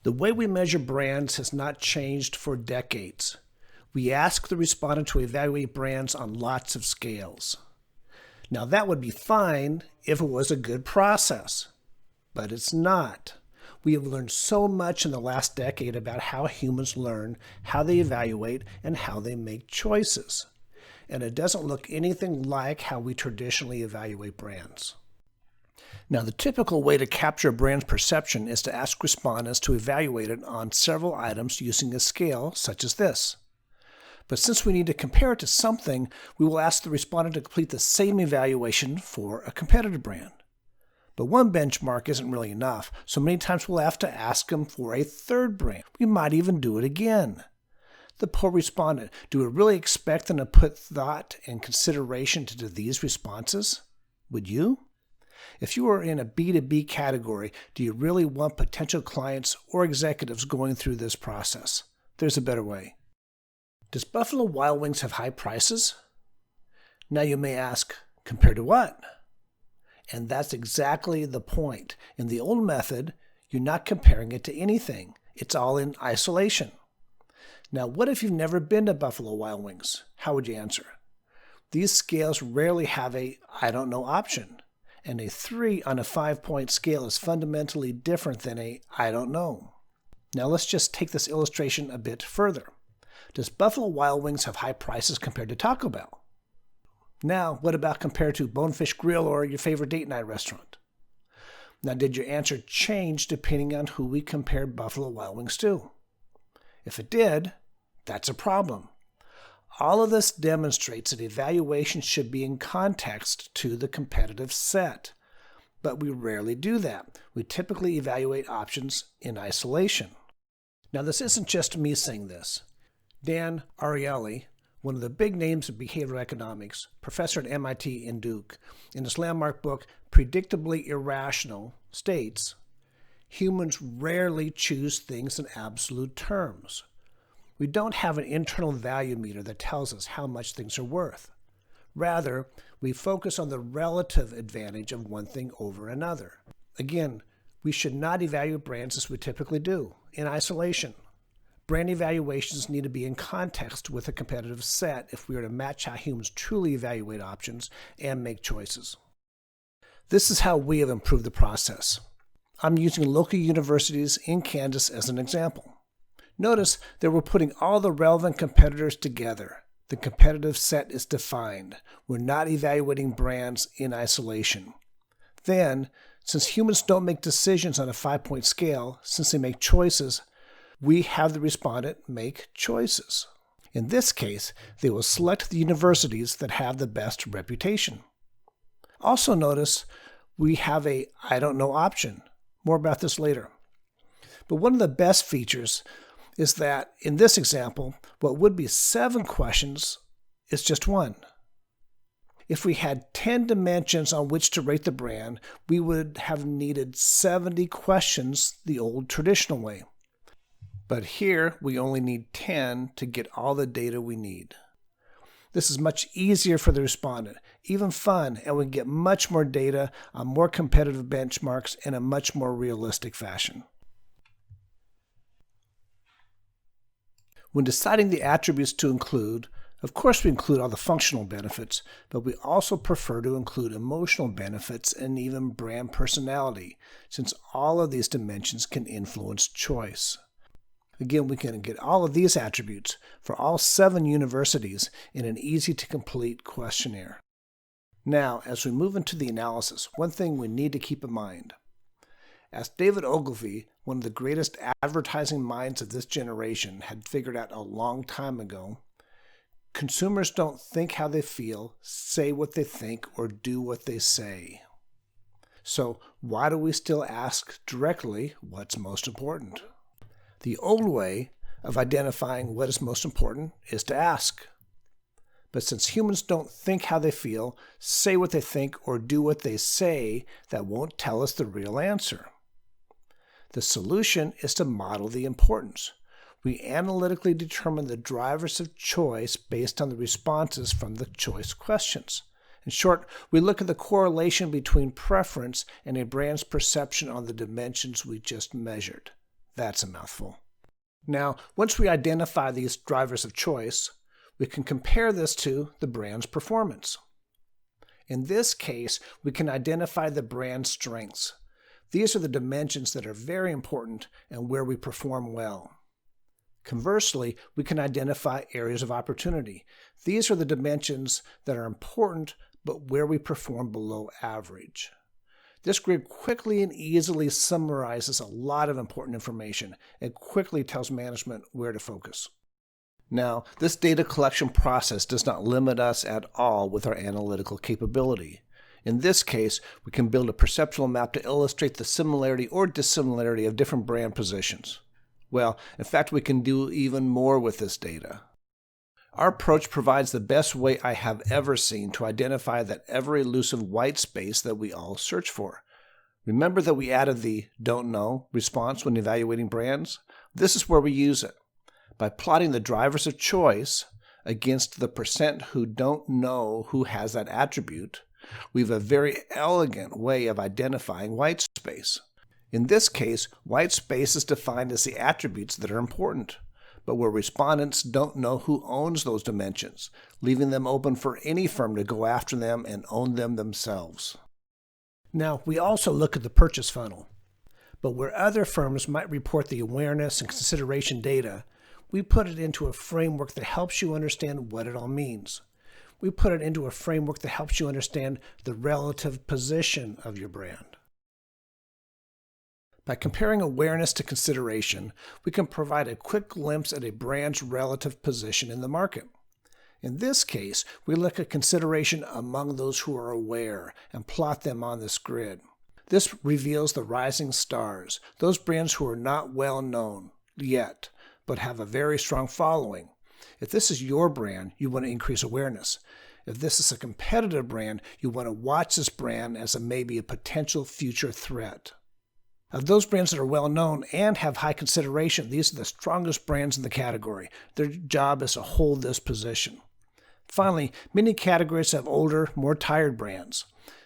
The way we measure brands has not changed for decades. We ask the respondent to evaluate brands on lots of scales. Now that would be fine if it was a good process, but it's not. We have learned so much in the last decade about how humans learn, how they evaluate, and how they make choices. And it doesn't look anything like how we traditionally evaluate brands. Now, the typical way to capture a brand's perception is to ask respondents to evaluate it on several items using a scale such as this. But since we need to compare it to something, we will ask the respondent to complete the same evaluation for a competitor brand. But one benchmark isn't really enough, so many times we'll have to ask them for a third brand. We might even do it again. The poor respondent, do we really expect them to put thought and consideration into these responses? Would you? If you are in a B2B category, do you really want potential clients or executives going through this process? There's a better way. Does Buffalo Wild Wings have high prices? Now you may ask, compared to what? And that's exactly the point. In the old method, you're not comparing it to anything. It's all in isolation. Now, what if you've never been to Buffalo Wild Wings? How would you answer? These scales rarely have a I don't know option. And a 3 on a 5-point scale is fundamentally different than a I don't know. Now let's just take this illustration a bit further. Does Buffalo Wild Wings have high prices compared to Taco Bell? Now, what about compared to Bonefish Grill or your favorite date night restaurant? Now, did your answer change depending on who we compared Buffalo Wild Wings to? If it did, that's a problem. All of this demonstrates that evaluation should be in context to the competitive set. But we rarely do that. We typically evaluate options in isolation. Now, this isn't just me saying this. Dan Ariely, one of the big names of behavioral economics, professor at MIT and Duke, in his landmark book, Predictably Irrational, states, humans rarely choose things in absolute terms. We don't have an internal value meter that tells us how much things are worth. Rather, we focus on the relative advantage of one thing over another. Again, we should not evaluate brands as we typically do, in isolation. Brand evaluations need to be in context with a competitive set if we are to match how humans truly evaluate options and make choices. This is how we have improved the process. I'm using local universities in Kansas as an example. Notice that we're putting all the relevant competitors together. The competitive set is defined. We're not evaluating brands in isolation. Then, since humans don't make decisions on a 5-point scale, since they make choices, we have the respondent make choices. In this case, they will select the universities that have the best reputation. Also notice we have a I don't know option. More about this later. But one of the best features is that, in this example, what would be 7 questions is just 1. If we had 10 dimensions on which to rate the brand, we would have needed 70 questions the old traditional way. But here, we only need 10 to get all the data we need. This is much easier for the respondent, even fun, and we get much more data on more competitive benchmarks in a much more realistic fashion. When deciding the attributes to include, of course we include all the functional benefits, but we also prefer to include emotional benefits and even brand personality, since all of these dimensions can influence choice. Again, we can get all of these attributes for all 7 universities in an easy-to-complete questionnaire. Now, as we move into the analysis, one thing we need to keep in mind. As David Ogilvy, one of the greatest advertising minds of this generation, had figured out a long time ago, consumers don't think how they feel, say what they think, or do what they say. So why do we still ask directly what's most important? The old way of identifying what is most important is to ask. But since humans don't think how they feel, say what they think, or do what they say, that won't tell us the real answer. The solution is to model the importance. We analytically determine the drivers of choice based on the responses from the choice questions. In short, we look at the correlation between preference and a brand's perception on the dimensions we just measured. That's a mouthful. Now, once we identify these drivers of choice, we can compare this to the brand's performance. In this case, we can identify the brand's strengths. These are the dimensions that are very important and where we perform well. Conversely, we can identify areas of opportunity. These are the dimensions that are important but where we perform below average. This grid quickly and easily summarizes a lot of important information. It quickly tells management where to focus. Now, this data collection process does not limit us at all with our analytical capability. In this case, we can build a perceptual map to illustrate the similarity or dissimilarity of different brand positions. Well, in fact, we can do even more with this data. Our approach provides the best way I have ever seen to identify that ever-elusive white space that we all search for. Remember that we added the "don't know" response when evaluating brands? This is where we use it. By plotting the drivers of choice against the percent who don't know who has that attribute, we have a very elegant way of identifying white space. In this case, white space is defined as the attributes that are important, but where respondents don't know who owns those dimensions, leaving them open for any firm to go after them and own them themselves. Now, we also look at the purchase funnel, but where other firms might report the awareness and consideration data, we put it into a framework that helps you understand what it all means. We put it into a framework that helps you understand the relative position of your brand. By comparing awareness to consideration, we can provide a quick glimpse at a brand's relative position in the market. In this case, we look at consideration among those who are aware and plot them on this grid. This reveals the rising stars, those brands who are not well known yet, but have a very strong following. If this is your brand, you want to increase awareness. If this is a competitive brand, you want to watch this brand as maybe a potential future threat. Of those brands that are well known and have high consideration, these are the strongest brands in the category. Their job is to hold this position. Finally, many categories have older, more tired brands.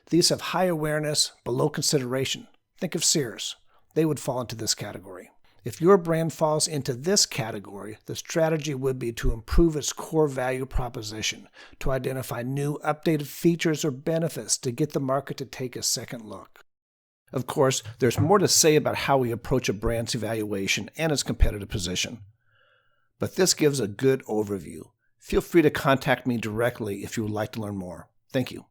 These have high awareness, but low consideration. Think of Sears. They would fall into this category. If your brand falls into this category, the strategy would be to improve its core value proposition, to identify new, updated features or benefits to get the market to take a second look. Of course, there's more to say about how we approach a brand's evaluation and its competitive position. But this gives a good overview. Feel free to contact me directly if you would like to learn more. Thank you.